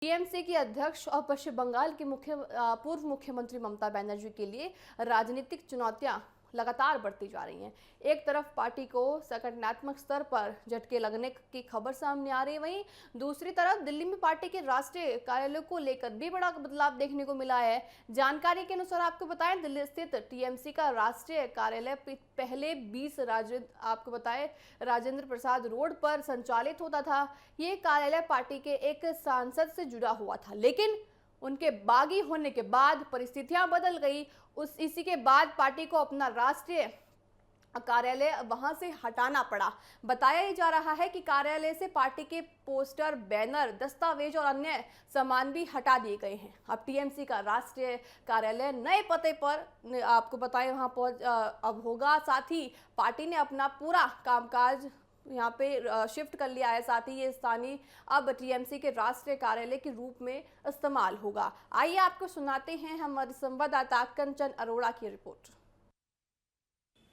TMC की अध्यक्ष और पश्चिम बंगाल की पूर्व मुख्यमंत्री ममता बनर्जी के लिए राजनीतिक चुनौतियां लगातार बढ़ती जा रही हैं। एक तरफ पार्टी को संगठनात्मक स्तर पर झटके लगने की खबर सामने आ रही है, वहीं दूसरी तरफ दिल्ली में पार्टी के राष्ट्रीय कार्यालय को लेकर भी बड़ा बदलाव देखने को मिला है। जानकारी के अनुसार आपको बताएं, दिल्ली स्थित टीएमसी का राष्ट्रीय कार्यालय पहले 20 राजेंद्र प्रसाद रोड पर संचालित होता था। ये कार्यालय पार्टी के एक सांसद से जुड़ा हुआ था, लेकिन उनके बागी होने के बाद परिस्थितियां बदल गई। इसी के बाद पार्टी को अपना राष्ट्रीय कार्यालय वहां से हटाना पड़ा। बताया जा रहा है कि कार्यालय से पार्टी के पोस्टर, बैनर, दस्तावेज और अन्य सामान भी हटा दिए गए हैं। अब टीएमसी का राष्ट्रीय कार्यालय नए पते पर आपको बताएं वहां पहुंच अब होगा। साथ ही पार्टी ने अपना पूरा कामकाज यहाँ पे शिफ्ट कर लिया है। साथ ही ये स्थानीय अब टीएमसी के राष्ट्रीय कार्यालय के रूप में इस्तेमाल होगा। आइए आपको सुनाते हैं हमारे संवाददाता कंचन अरोड़ा की रिपोर्ट।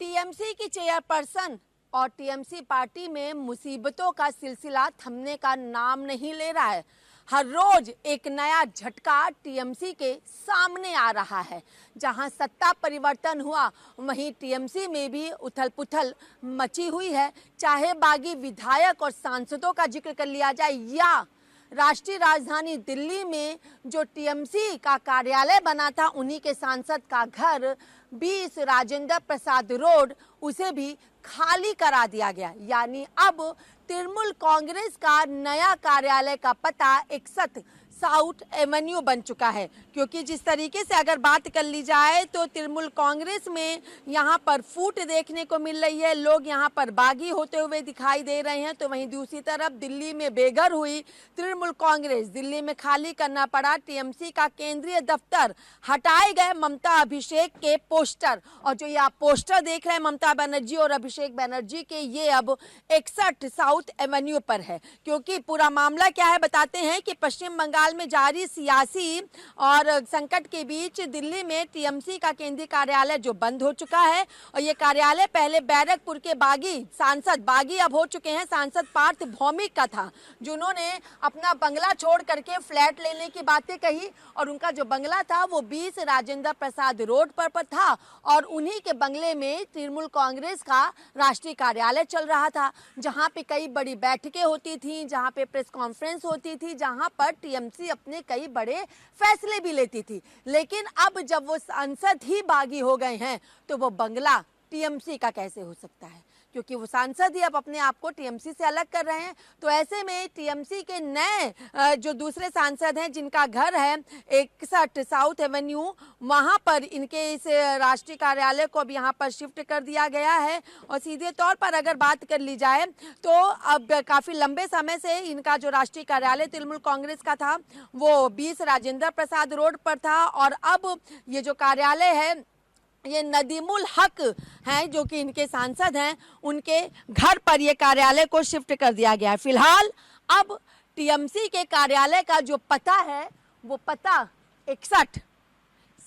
टीएमसी की चेयरपर्सन और टीएमसी पार्टी में मुसीबतों का सिलसिला थमने का नाम नहीं ले रहा है। हर रोज एक नया झटका टीएमसी के सामने आ रहा है। जहां सत्ता परिवर्तन हुआ, वहीं टीएमसी में भी उथल-पुथल मची हुई है। चाहे बागी विधायक और सांसदों का जिक्र कर लिया जाए या राष्ट्रीय राजधानी दिल्ली में जो टीएमसी का कार्यालय बना था, उन्हीं के सांसद का घर 20 राजेंद्र प्रसाद रोड, उसे भी खाली करा दिया गया। यानी अब तृणमूल कांग्रेस का नया कार्यालय का पता 61 साउथ एवेन्यू बन चुका है। क्योंकि जिस तरीके से अगर बात कर ली जाए तो तृणमूल कांग्रेस में यहाँ पर फूट देखने को मिल रही है, लोग यहाँ पर बागी होते हुए दिखाई दे रहे हैं। तो वहीं दूसरी तरफ दिल्ली में बेघर हुई तृणमूल कांग्रेस, दिल्ली में खाली करना पड़ा टीएमसी का केंद्रीय दफ्तर, हटाए गए ममता अभिषेक के पोस्टर। और जो ये आप पोस्टर देख रहे हैं ममता बनर्जी और अभिषेक बनर्जी के, ये अब 61 साउथ एवेन्यू पर है। क्योंकि पूरा मामला क्या है बताते हैं कि पश्चिम बंगाल में जारी सियासी और संकट के बीच दिल्ली में टीएमसी का केंद्रीय कार्यालय जो बंद हो चुका है, और ये कार्यालय पहले बैरकपुर के बागी अब हो चुके हैं सांसद पार्थ भौमिक का था, जिन्होंने अपना बंगला छोड़ करके फ्लैट लेने की बातें कही। और उनका जो बंगला था वो 20 राजेंद्र प्रसाद रोड पर था, और उन्हीं के बंगले में तृणमूल कांग्रेस का राष्ट्रीय कार्यालय चल रहा था, जहां पे कई बड़ी बैठकें होती थी, जहां पे प्रेस कॉन्फ्रेंस होती थी, जहां पर टीएमसी अपने कई बड़े फैसले भी लेती थी। लेकिन अब जब वो सांसद ही बागी हो गए हैं तो वो बंगला टीएमसी का कैसे हो सकता है, क्योंकि वो सांसद ही अब अपने आप को टीएमसी से अलग कर रहे हैं। तो ऐसे में टीएमसी के नए जो दूसरे सांसद हैं जिनका घर है 61 साउथ एवेन्यू, वहां पर इनके इस राष्ट्रीय कार्यालय को अब यहां पर शिफ्ट कर दिया गया है। और सीधे तौर पर अगर बात कर ली जाए तो अब काफी लंबे समय से इनका जो राष्ट्रीय कार्यालय तृणमूल कांग्रेस का था वो 20 राजेंद्र प्रसाद रोड पर था, और अब ये जो कार्यालय है ये नदीमुल हक हैं जो कि इनके सांसद हैं, उनके घर पर ये कार्यालय को शिफ्ट कर दिया गया है। फिलहाल अब टीएमसी के कार्यालय का जो पता है वो पता 61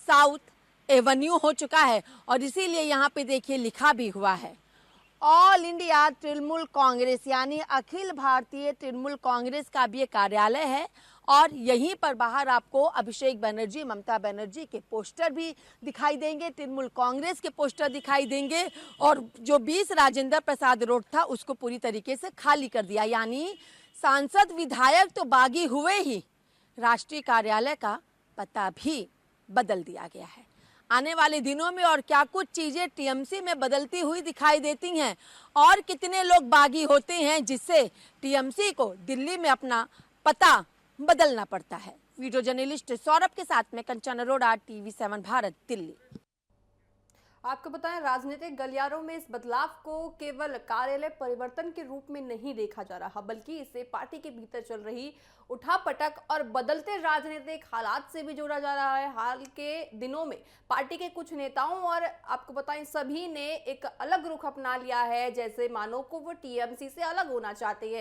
साउथ एवेन्यू हो चुका है। और इसीलिए यहाँ पे देखिए लिखा भी हुआ है ऑल इंडिया तृणमूल कांग्रेस, यानी अखिल भारतीय तृणमूल कांग्रेस का भी ये कार्यालय है। और यहीं पर बाहर आपको अभिषेक बनर्जी, ममता बनर्जी के पोस्टर भी दिखाई देंगे, तृणमूल कांग्रेस के पोस्टर दिखाई देंगे। और जो 20 राजेंद्र प्रसाद रोड था उसको पूरी तरीके से खाली कर दिया। यानी सांसद विधायक तो बागी हुए ही, राष्ट्रीय कार्यालय का पता भी बदल दिया गया है। आने वाले दिनों में और क्या कुछ चीजें टीएमसी में बदलती हुई दिखाई देती हैं, और कितने लोग बागी होते हैं जिससे टीएमसी को दिल्ली में अपना पता बदलना पड़ता है। वीडियो जर्नलिस्ट सौरभ के साथ में कंचन अरोड़ा, टीवी7 भारत, दिल्ली। आपको बताएं, राजनीतिक गलियारों में इस बदलाव को केवल कार्यालय परिवर्तन के रूप में नहीं देखा जा रहा, बल्कि इसे पार्टी के भीतर चल रही उठापटक और बदलते राजनीतिक हालात से भी जोड़ा जा रहा है। हाल के दिनों में पार्टी के कुछ नेताओं और आपको बताएं सभी ने एक अलग रुख अपना लिया है, जैसे मानो को वो टीएमसी से अलग होना चाहते हैं।